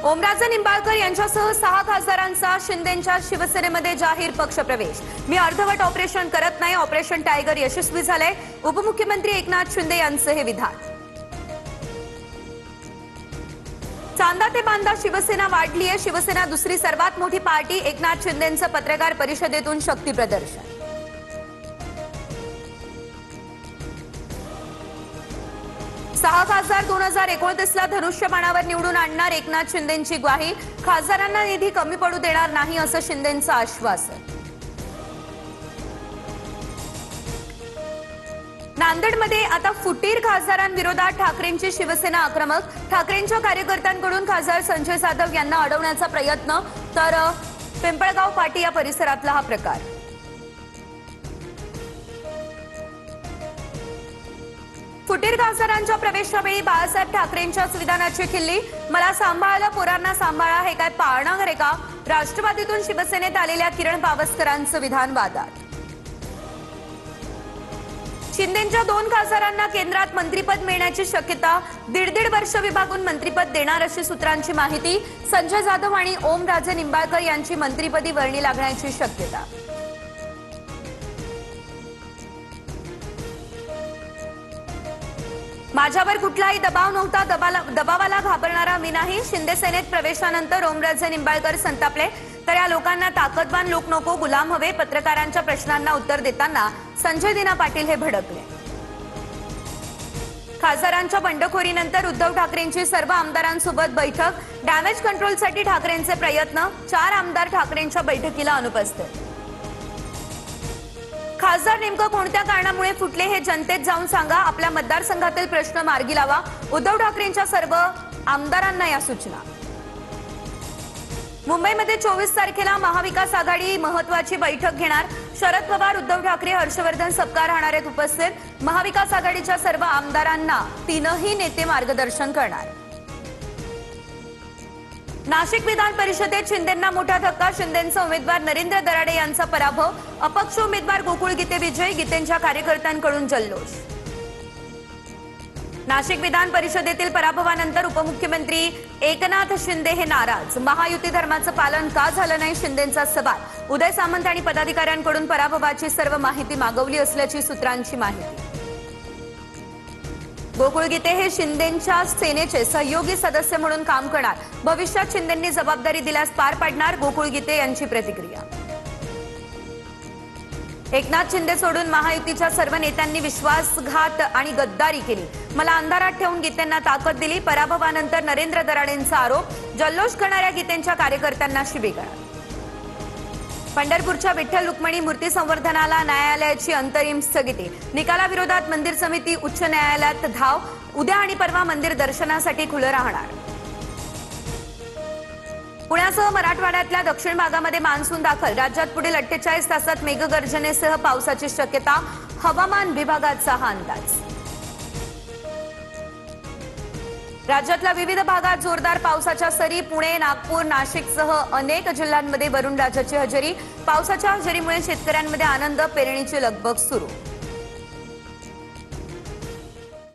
ओमराजे निंबाळकर यांच्यासह 6 खासदारांचा शिंदेंच्या शिवसेनेमध्ये जाहीर पक्षप्रवेश। मी अर्धवट ऑपरेशन करत नाही, ऑपरेशन टायगर यशस्वी झाले। उपमुख्यमंत्री एकनाथ शिंदे यांचं हे विधान। चांदा ते बांदा शिवसेना वाढली आहे। शिवसेना दुसरी सर्वात मोठी पार्टी। एकनाथ शिंदेंचं पत्रकार परिषदेतून शक्ती प्रदर्शन। 6 खासदार 2029ला धनुष्यबाणावर निवडून आणणार। एकनाथ शिंदेंची ग्वाही। खासदारांना निधी कमी पडू देणार नाही असं शिंदेंचं आश्वासन। नांदेडमध्ये आता फुटीर खासदारांविरोधात ठाकरेंची शिवसेना आक्रमक। ठाकरेंच्या कार्यकर्त्यांकडून खासदार संजय जाधव यांना अडवण्याचा प्रयत्न, तर पिंपळगाव पाटी या परिसरातला हा प्रकार। फुटीर खासदारांच्या प्रवेशावेळी बाळासाहेब ठाकरेंच्याच विधानाची खिल्ली। मला सांभाळलं, पोरांना सांभाळा, हे काय पाळणार आहे का? राष्ट्रवादीतून शिवसेनेत आलेल्या किरण पावसकरांचं विधान वादात। शिंदेंच्या 2 खासदारांना केंद्रात मंत्रिपद मिळण्याची शक्यता। 1.5 वर्ष विभागून मंत्रिपद देणार अशी सूत्रांची माहिती। संजय जाधव आणि ओमराजे निंबाळकर यांची मंत्रिपदी वर्णी लागण्याची शक्यता। माझ्यावर कुठलाही दबाव नव्हता, दबावाला घाबरणारा मी नाही। शिंदे सेनेत प्रवेशानंतर ओमराजे निंबाळकर संतापले, तर या लोकांना ताकदवान लोक नको, गुलाम हवे। पत्रकारांच्या प्रश्नांना उत्तर देताना संजय दिना पाटील हे भडकले। खासदारांच्या बंडखोरीनंतर उद्धव ठाकरेंची सर्व आमदारांसोबत बैठक। डॅमेज कंट्रोलसाठी ठाकरेंचे प्रयत्न। 4 आमदार ठाकरेंच्या बैठकीला अनुपस्थित। खासदार नेमकं कोणत्या कारणामुळे फुटले हे जनतेत जाऊन सांगा, आपल्या मतदारसंघातील प्रश्न मार्गी लावा। उद्धव ठाकरेंच्या सर्व आमदारांना या सूचना। मुंबईमध्ये 24 तारखेला महाविकास आघाडी महत्वाची बैठक घेणार। शरद पवार, उद्धव ठाकरे, हर्षवर्धन सपकाळ राहणार आहेत उपस्थित। महाविकास आघाडीच्या सर्व आमदारांना 3ही नेते मार्गदर्शन करणार। नाशिक विधान परिषदेत शिंदेंना मोठा धक्का। शिंदेंचा उमेदवार नरेंद्र दराडे यांचा पराभव। अपक्ष उमेदवार गोकुळ गीते विजयी। गीतेंच्या कार्यकर्त्यांकडून जल्लोष। नाशिक विधान परिषदेतील पराभवानंतर उपमुख्यमंत्री एकनाथ शिंदे हे नाराज। महायुती धर्माचं पालन का झालं नाही, शिंदेंचा सवाल। उदय सामंत आणि पदाधिकाऱ्यांकडून पराभवाची सर्व माहिती मागवली असल्याची सूत्रांची माहिती। गोकुळ गीते हे शिंदेंच्या सेनेचे सहयोगी सदस्य म्हणून काम करणार। भविष्यात शिंदेंनी जबाबदारी दिल्यास पार पाडणार, गोकुळ गीते यांची प्रतिक्रिया। एकनाथ शिंदे सोडून महायुतीच्या सर्व नेत्यांनी विश्वासघात आणि गद्दारी केली। मला अंधारात ठेवून गीतेंना ताकद दिली। पराभवानंतर नरेंद्र दराडेंचा आरोप। जल्लोष करणाऱ्या गीतेंच्या कार्यकर्त्यांना शिवीगाळ। पंढरपूरच्या विठ्ठल रुक्मिणी मूर्ती संवर्धनाला न्यायालयाची अंतरिम स्थगिती। निकालाविरोधात मंदिर समिती उच्च न्यायालयात धाव। उद्या आणि परवा मंदिर दर्शनासाठी खुलं राहणार। पुण्यासह मराठवाड्यातल्या दक्षिण भागामध्ये मान्सून दाखल। राज्यात पुढील 48 तासात मेघगर्जनेसह पावसाची शक्यता। हवामान विभागाचा हा अंदाज। राज्यातल्या विविध भागात जोरदार पावसाच्या सरी। पुणे, नागपूर, नाशिकसह अनेक जिल्ह्यांमध्ये वरुणराजाची हजेरी। पावसाच्या हजेरीमुळे शेतकऱ्यांमध्ये आनंद, पेरणीची लगबग सुरू।